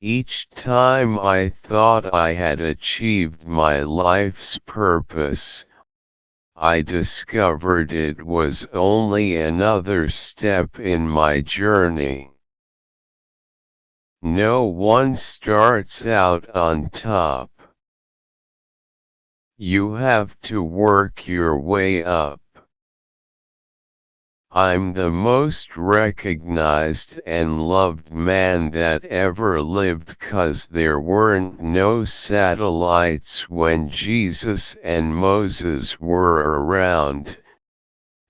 Each time I thought I had achieved my life's purpose, I discovered it was only another step in my journey. No one starts out on top. You have to work your way up. I'm the most recognized and loved man that ever lived 'cause there weren't no satellites when Jesus and Moses were around,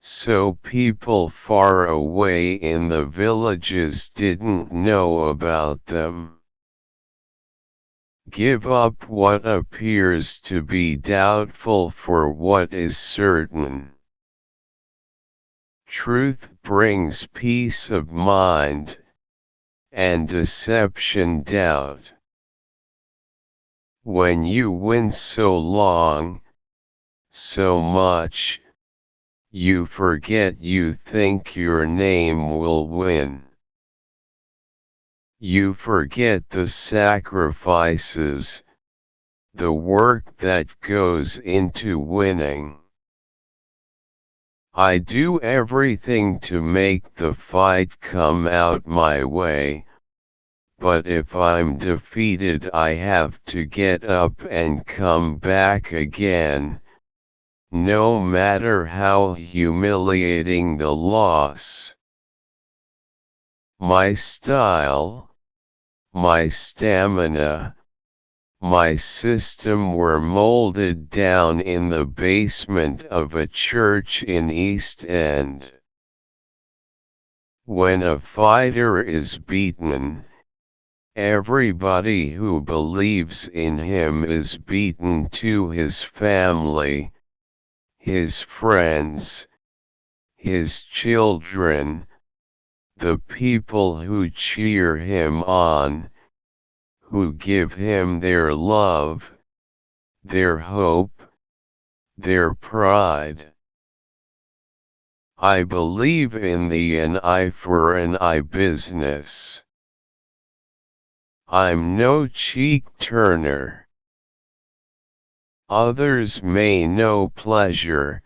so people far away in the villages didn't know about them. Give up what appears to be doubtful for what is certain. Truth brings peace of mind, and deception doubt. When you win so long, so much, you forget you think your name will win. You forget the sacrifices, the work that goes into winning. I do everything to make the fight come out my way, but if I'm defeated I have to get up and come back again, no matter how humiliating the loss. My style, my stamina, my system were molded down in the basement of a church in East End. When a fighter is beaten, everybody who believes in him is beaten too: his family, his friends, his children, the people who cheer him on, who give him their love, their hope, their pride. I believe in the an eye for an eye business. I'm no cheek turner. Others may know pleasure,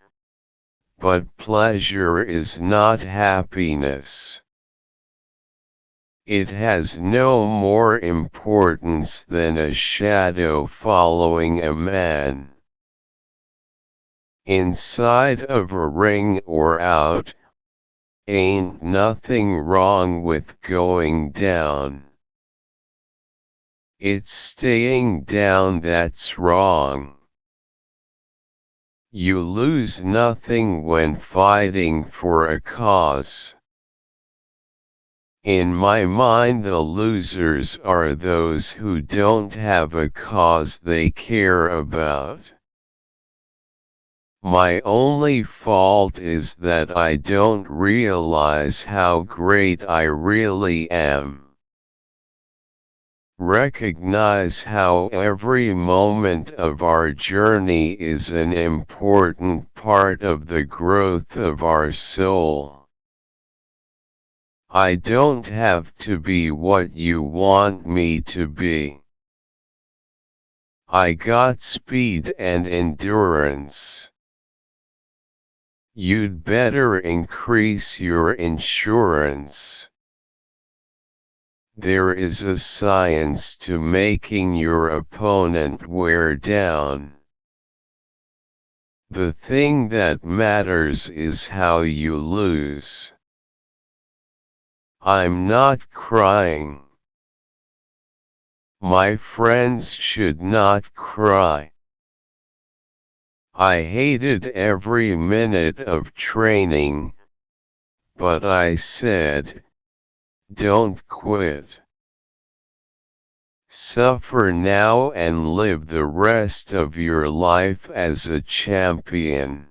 but pleasure is not happiness. It has no more importance than a shadow following a man. Inside of a ring or out, ain't nothing wrong with going down. It's staying down that's wrong. You lose nothing when fighting for a cause. In my mind, the losers are those who don't have a cause they care about. My only fault is that I don't realize how great I really am. Recognize how every moment of our journey is an important part of the growth of our soul. I don't have to be what you want me to be. I got speed and endurance. You'd better increase your insurance. There is a science to making your opponent wear down. The thing that matters is how you lose. I'm not crying. My friends should not cry. I hated every minute of training, but I said, don't quit. Suffer now and live the rest of your life as a champion.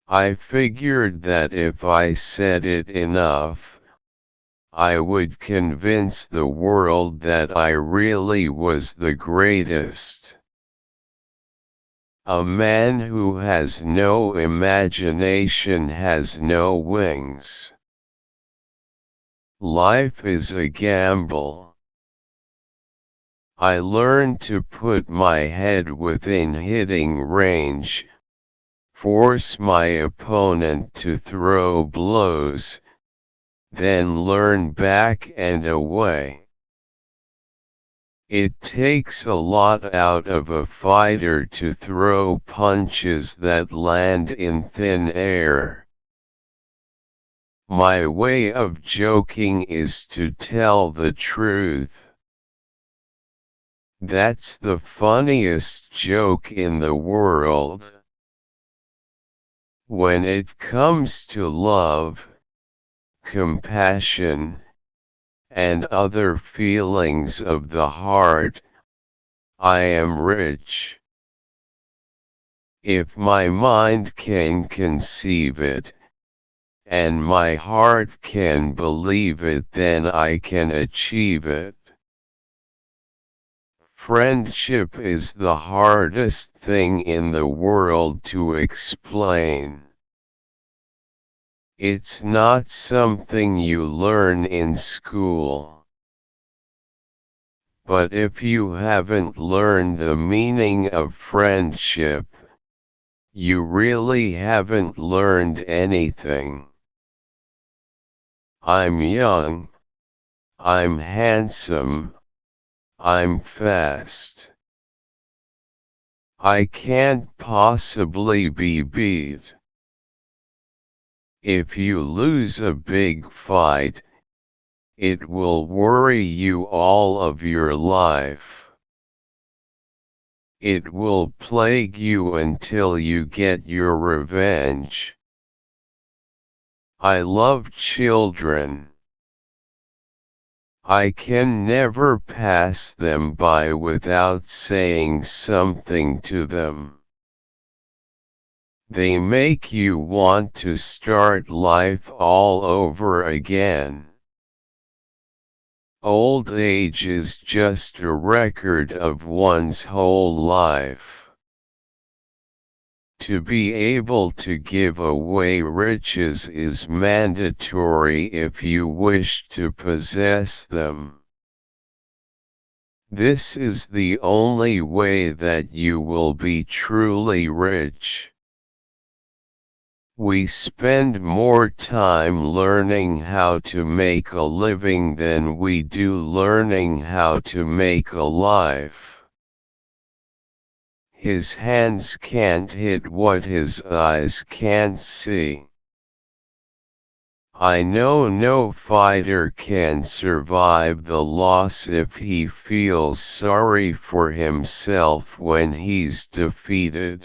I figured that if I said it enough, I would convince the world that I really was the greatest. A man who has no imagination has no wings. Life is a gamble. I learned to put my head within hitting range, force my opponent to throw blows, then learn back and away. It takes a lot out of a fighter to throw punches that land in thin air. My way of joking is to tell the truth. That's the funniest joke in the world. When it comes to love, compassion, and other feelings of the heart, I am rich. If my mind can conceive it, and my heart can believe it, then I can achieve it. Friendship is the hardest thing in the world to explain. It's not something you learn in school. But if you haven't learned the meaning of friendship, you really haven't learned anything. I'm young, I'm handsome, I'm fast. I can't possibly be beat. If you lose a big fight, it will worry you all of your life. It will plague you until you get your revenge. I love children. I can never pass them by without saying something to them. They make you want to start life all over again. Old age is just a record of one's whole life. To be able to give away riches is mandatory if you wish to possess them. This is the only way that you will be truly rich. We spend more time learning how to make a living than we do learning how to make a life. His hands can't hit what his eyes can't see. I know no fighter can survive the loss if he feels sorry for himself when he's defeated.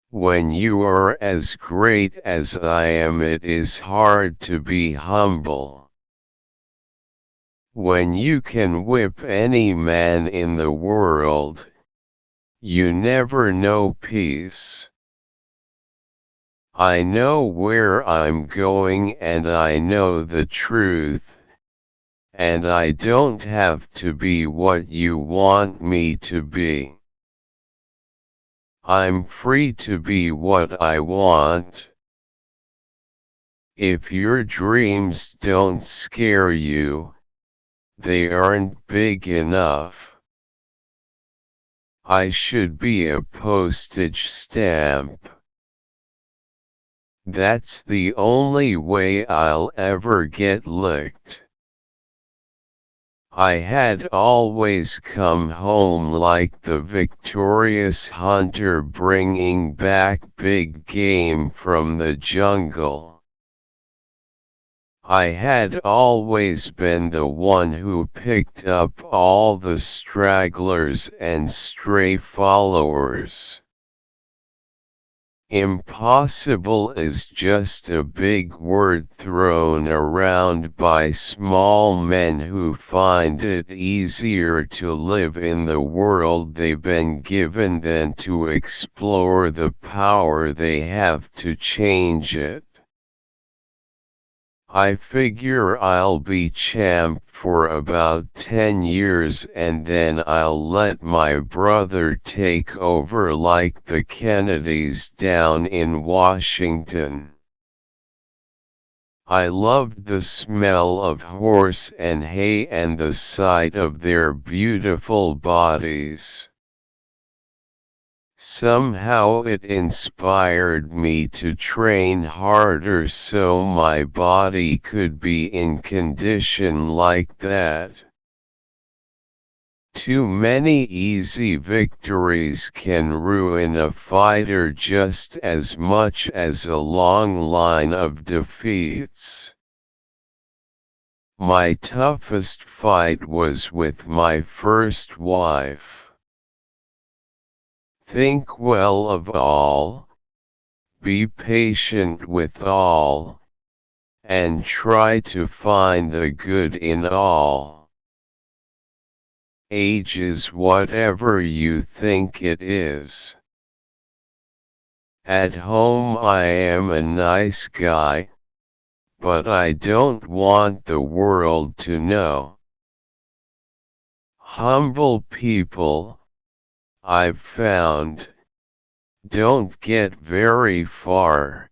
When you are as great as I am, it is hard to be humble. When you can whip any man in the world, you never know peace. I know where I'm going and I know the truth, and I don't have to be what you want me to be. I'm free to be what I want. If your dreams don't scare you, they aren't big enough. I should be a postage stamp. That's the only way I'll ever get licked. I had always come home like the victorious hunter bringing back big game from the jungle. I had always been the one who picked up all the stragglers and stray followers. Impossible is just a big word thrown around by small men who find it easier to live in the world they've been given than to explore the power they have to change it. I figure I'll be champ for about 10 years and then I'll let my brother take over like the Kennedys down in Washington. I loved the smell of horse and hay and the sight of their beautiful bodies. Somehow it inspired me to train harder so my body could be in condition like that. Too many easy victories can ruin a fighter just as much as a long line of defeats. My toughest fight was with my first wife. Think well of all, be patient with all, and try to find the good in all. Age is whatever you think it is. At home I am a nice guy, but I don't want the world to know. Humble people, I've found, don't get very far.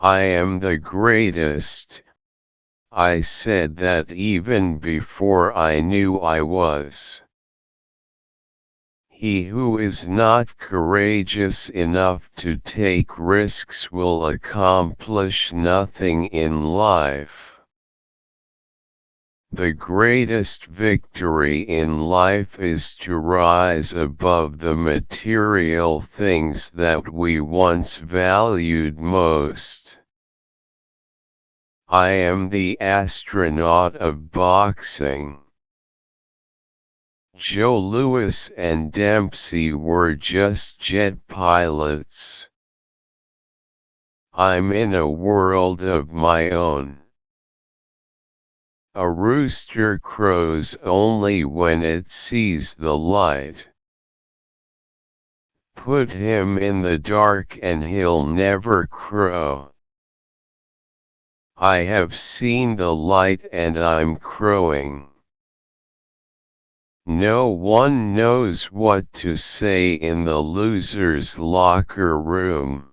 I am the greatest. I said that even before I knew I was. He who is not courageous enough to take risks will accomplish nothing in life. The greatest victory in life is to rise above the material things that we once valued most. I am the astronaut of boxing. Joe Louis and Dempsey were just jet pilots. I'm in a world of my own. A rooster crows only when it sees the light. Put him in the dark and he'll never crow. I have seen the light and I'm crowing. No one knows what to say in the loser's locker room.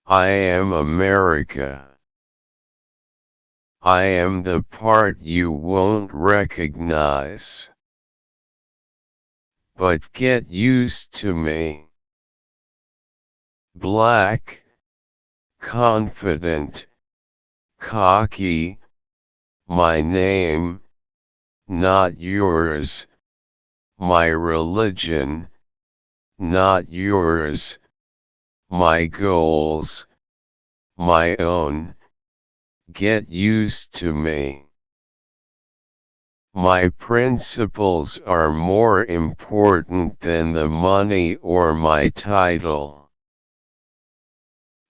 I am America. I am the part you won't recognize. But get used to me. Black, confident, cocky, my name, not yours, my religion, not yours, my goals, my own, get used to me. My principles are more important than the money or my title.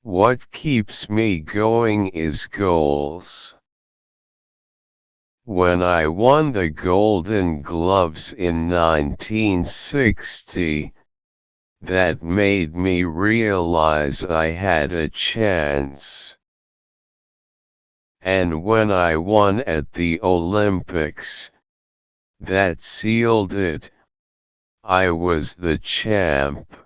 What keeps me going is goals. When I won the Golden Gloves in 1960, that made me realize I had a chance. And when I won at the Olympics, that sealed it. I was the champ.